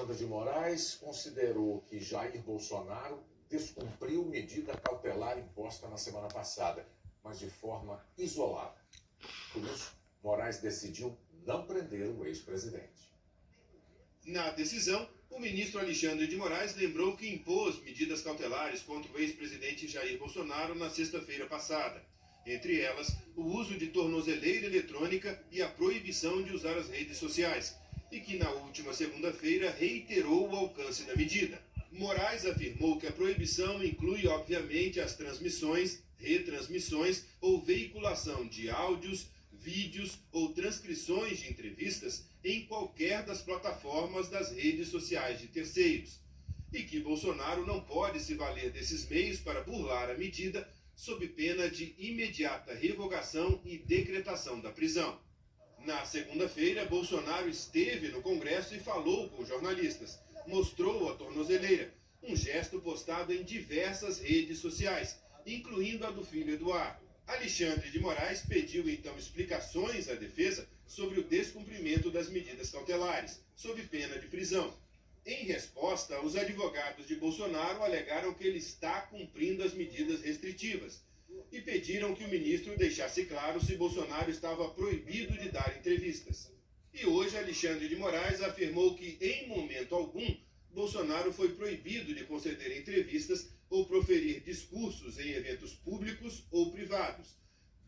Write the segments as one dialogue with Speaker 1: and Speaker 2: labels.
Speaker 1: Alexandre de Moraes considerou que Jair Bolsonaro descumpriu medida cautelar imposta na semana passada, mas de forma isolada. Por isso, Moraes decidiu não prender o ex-presidente.
Speaker 2: Na decisão, o ministro Alexandre de Moraes lembrou que impôs medidas cautelares contra o ex-presidente Jair Bolsonaro na sexta-feira passada. Entre elas, o uso de tornozeleira eletrônica e a proibição de usar as redes sociais, e que na última segunda-feira reiterou o alcance da medida. Moraes afirmou que a proibição inclui, obviamente, as transmissões, retransmissões ou veiculação de áudios, vídeos ou transcrições de entrevistas em qualquer das plataformas das redes sociais de terceiros, e que Bolsonaro não pode se valer desses meios para burlar a medida sob pena de imediata revogação e decretação da prisão. Na segunda-feira, Bolsonaro esteve no Congresso e falou com jornalistas. Mostrou a tornozeleira, um gesto postado em diversas redes sociais, incluindo a do filho Eduardo. Alexandre de Moraes pediu então explicações à defesa sobre o descumprimento das medidas cautelares, sob pena de prisão. Em resposta, os advogados de Bolsonaro alegaram que ele está cumprindo as medidas restritivas e pediram que o ministro deixasse claro se Bolsonaro estava proibido de dar entrevistas. E hoje Alexandre de Moraes afirmou que, em momento algum, Bolsonaro foi proibido de conceder entrevistas ou proferir discursos em eventos públicos ou privados,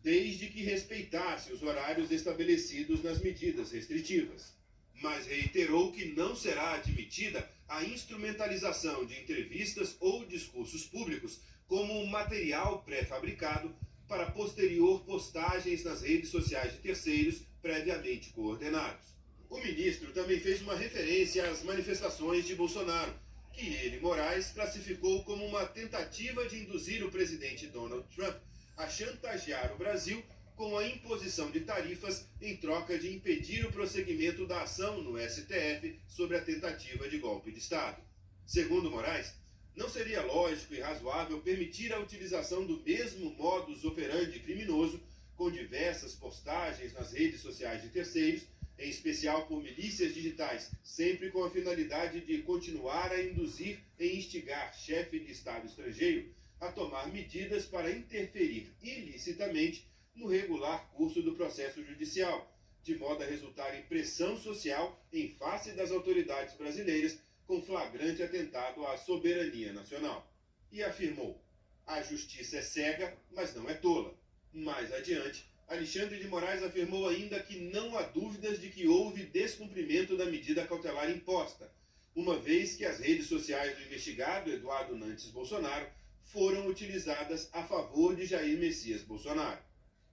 Speaker 2: desde que respeitasse os horários estabelecidos nas medidas restritivas. Mas reiterou que não será admitida a instrumentalização de entrevistas ou discursos públicos como material pré-fabricado para posterior postagens nas redes sociais de terceiros previamente coordenados. O ministro também fez uma referência às manifestações de Bolsonaro, que ele, Moraes, classificou como uma tentativa de induzir o presidente Donald Trump a chantagear o Brasil com a imposição de tarifas em troca de impedir o prosseguimento da ação no STF sobre a tentativa de golpe de Estado. Segundo Moraes, não seria lógico e razoável permitir a utilização do mesmo modus operandi criminoso, com diversas postagens nas redes sociais de terceiros, em especial por milícias digitais, sempre com a finalidade de continuar a induzir e instigar chefe de Estado estrangeiro a tomar medidas para interferir ilicitamente no regular curso do processo judicial, de modo a resultar em pressão social em face das autoridades brasileiras com flagrante atentado à soberania nacional. E afirmou: a justiça é cega, mas não é tola. Mais adiante, Alexandre de Moraes afirmou ainda que não há dúvidas de que houve descumprimento da medida cautelar imposta, uma vez que as redes sociais do investigado Eduardo Nantes Bolsonaro foram utilizadas a favor de Jair Messias Bolsonaro.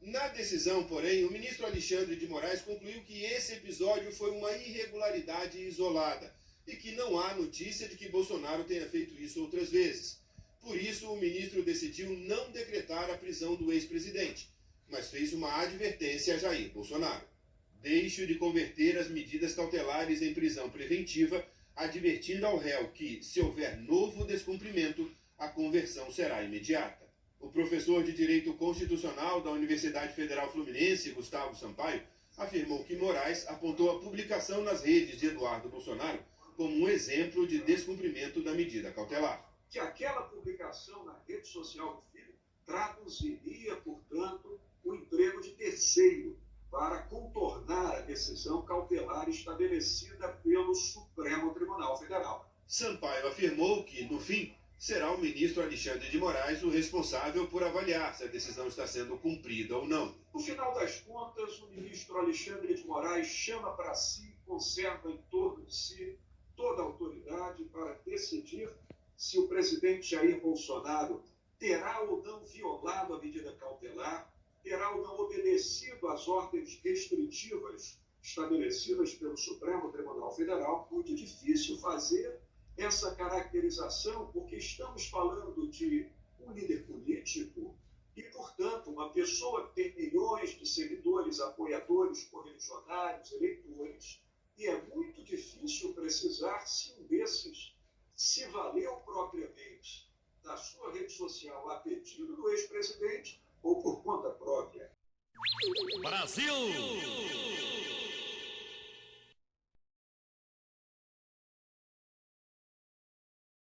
Speaker 2: Na decisão, porém, o ministro Alexandre de Moraes concluiu que esse episódio foi uma irregularidade isolada e que não há notícia de que Bolsonaro tenha feito isso outras vezes. Por isso, o ministro decidiu não decretar a prisão do ex-presidente, mas fez uma advertência a Jair Bolsonaro. Deixe de converter as medidas cautelares em prisão preventiva, advertindo ao réu que, se houver novo descumprimento, a conversão será imediata. O professor de Direito Constitucional da Universidade Federal Fluminense, Gustavo Sampaio, afirmou que Moraes apontou a publicação nas redes de Eduardo Bolsonaro como um exemplo de descumprimento da medida cautelar.
Speaker 3: Que aquela publicação na rede social do filho traduziria, portanto, o emprego de terceiro para contornar a decisão cautelar estabelecida pelo Supremo Tribunal Federal.
Speaker 2: Sampaio afirmou que, no fim, será o ministro Alexandre de Moraes o responsável por avaliar se a decisão está sendo cumprida ou não.
Speaker 3: No final das contas, o ministro Alexandre de Moraes chama para si e conserva em torno de si toda a autoridade para decidir se o presidente Jair Bolsonaro terá ou não violado a medida cautelar, terá ou não obedecido às ordens restritivas estabelecidas pelo Supremo Tribunal Federal. Muito difícil fazer essa caracterização, porque estamos falando de um líder político e, portanto, uma pessoa que tem milhões de seguidores, apoiadores, correligionários, eleitores, e é muito difícil precisar se um desses se valeu propriamente da sua rede social a pedido do ex-presidente ou por conta própria.
Speaker 4: Brasil!